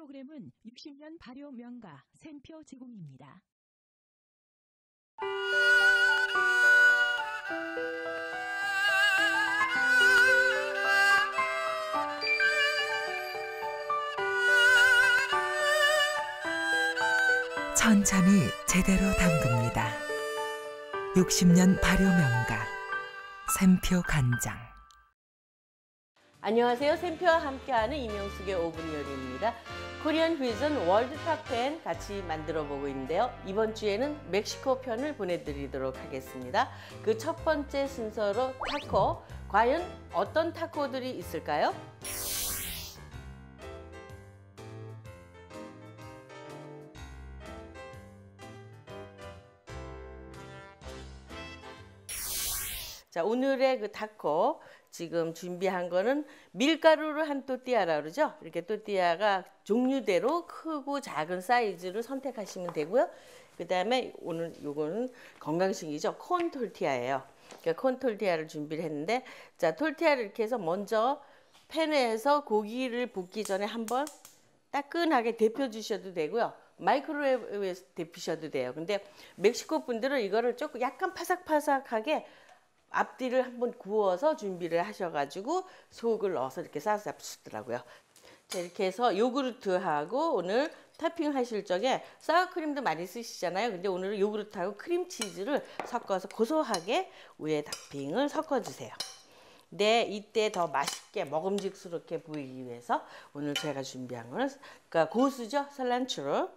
프로그램은 60년 발효 명가 샘표 제공입니다. 천천히 제대로 담급니다. 60년 발효 명가 샘표 간장. 안녕하세요. 샘표와 함께하는 이명숙의 5분 요리입니다. 코리안 휘전 월드탑 10 같이 만들어 보고 있는데요. 이번 주에는 멕시코 편을 보내드리도록 하겠습니다. 그 첫 번째 순서로 타코. 과연 어떤 타코들이 있을까요? 자, 오늘의 그 타코 지금 준비한 거는 밀가루로 한 또띠아라 그러죠. 이렇게 또띠아가 종류대로 크고 작은 사이즈를 선택하시면 되고요. 그 다음에 오늘 요거는 건강식이죠. 콘 톨티아예요. 그러니까 콘 톨티아를 준비를 했는데, 자, 톨티아를 이렇게 해서 먼저 팬에서 고기를 볶기 전에 한번 따끈하게 데펴 주셔도 되고요. 마이크로웨이브에서 데피셔도 돼요. 근데 멕시코 분들은 이거를 조금 약간 파삭파삭하게 앞뒤를 한번 구워서 준비를 하셔가지고 속을 넣어서 이렇게 싸서 잡수더라고요. 자, 이렇게 해서 요구르트하고 오늘 토핑 하실 적에 사워크림도 많이 쓰시잖아요. 근데 오늘은 요구르트하고 크림치즈를 섞어서 고소하게 위에 토핑을 섞어주세요. 네, 이때 더 맛있게 먹음직스럽게 보이기 위해서 오늘 제가 준비한 거는 그러니까 고수죠. 살란초를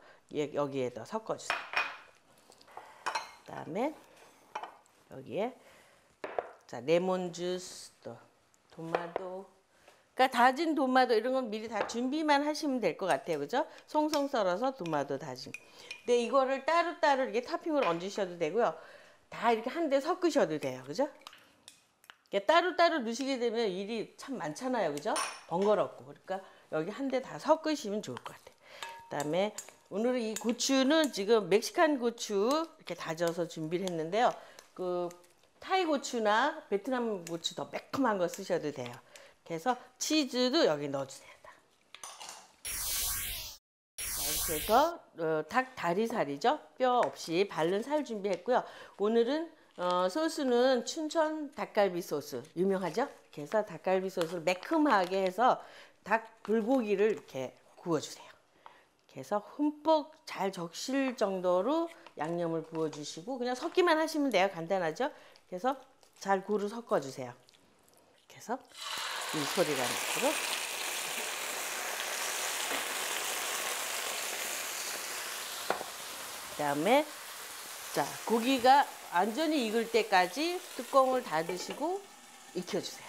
여기에다 섞어주세요. 그 다음에 여기에 자, 레몬 주스, 또 토마토, 그러니까 다진 토마토 이런 건 미리 다 준비만 하시면 될 것 같아요, 그죠? 송송 썰어서 토마토 다진. 근데 이거를 따로따로 이렇게 토핑을 얹으셔도 되고요, 다 이렇게 한데 섞으셔도 돼요, 그죠? 따로따로 넣으시게 되면 일이 참 많잖아요, 그죠? 번거롭고. 그러니까 여기 한데 다 섞으시면 좋을 것 같아요. 그다음에 오늘은 이 고추는 지금 멕시칸 고추 이렇게 다져서 준비를 했는데요. 그 타이 고추나 베트남 고추 더 매콤한 거 쓰셔도 돼요. 그래서 치즈도 여기 넣어주세요. 자, 이렇게 해서 닭 다리살이죠. 뼈 없이 바른 살 준비했고요. 오늘은 소스는 춘천 닭갈비 소스 유명하죠. 그래서 닭갈비 소스를 매콤하게 해서 닭 불고기를 이렇게 구워주세요. 그래서 흠뻑 잘 적실 정도로 양념을 부어주시고 그냥 섞기만 하시면 돼요. 간단하죠. 그래서 잘 고루 섞어주세요. 그래서 이 소리가 나도록. 그 다음에 자, 고기가 완전히 익을 때까지 뚜껑을 닫으시고 익혀주세요.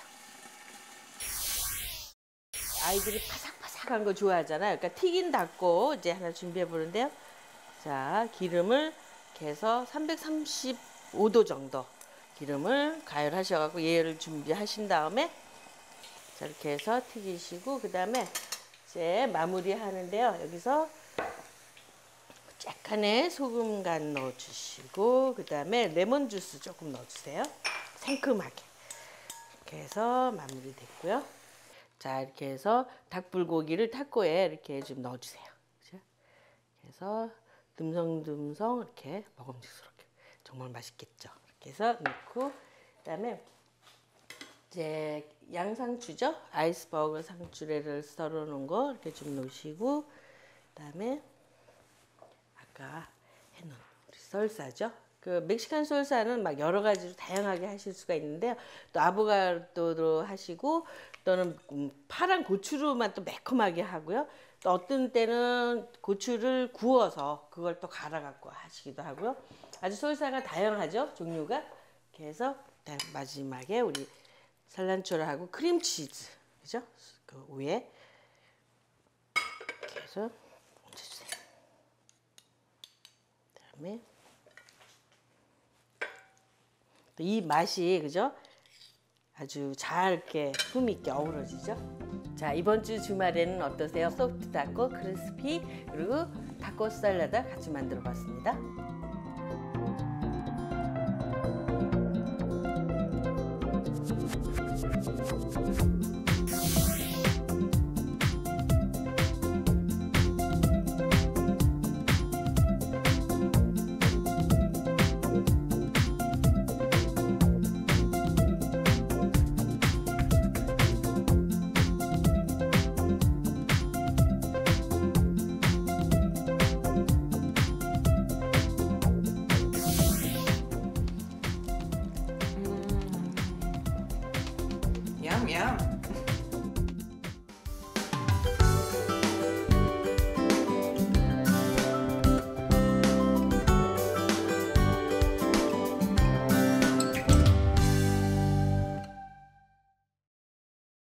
아이들이 바삭바삭한 거 좋아하잖아요. 그러니까 튀긴 닭고 이제 하나 준비해 보는데요. 자, 기름을 이렇게 해서 335도 정도 기름을 가열하셔갖고 얘를 준비하신 다음에 자, 이렇게 해서 튀기시고 그 다음에 이제 마무리 하는데요. 여기서 약간의 소금 간 넣어주시고 그 다음에 레몬 주스 조금 넣어주세요. 상큼하게. 이렇게 해서 마무리 됐고요. 자, 이렇게 해서 닭불고기를 타코에 이렇게 좀 넣어주세요. 그죠? 그래서 듬성듬성 이렇게 먹음직스럽게 정말 맛있겠죠. 이렇게 해서 넣고 그다음에 이제 양상추죠. 아이스버거 상추를 썰어 놓은 거 이렇게 좀 넣으시고 그다음에 아까 해놓은 우리 썰사죠. 그 멕시칸 솔사는 막 여러 가지로 다양하게 하실 수가 있는데요. 또 아보카도로 하시고 또는 파란 고추로만 또 매콤하게 하고요. 또 어떤 때는 고추를 구워서 그걸 또 갈아 갖고 하시기도 하고요. 아주 솔사가 다양하죠, 종류가. 그래서 마지막에 우리 살란초를 하고 크림치즈, 그죠? 그 위에 이렇게 해서 얹어주세요. 그다음에 이 맛이 그죠? 아주 잘 이렇게 품 있게 어우러지죠. 자, 이번 주 주말에는 어떠세요? 소프트 타코, 크리스피 그리고 타코 샐러드 같이 만들어 봤습니다. 하면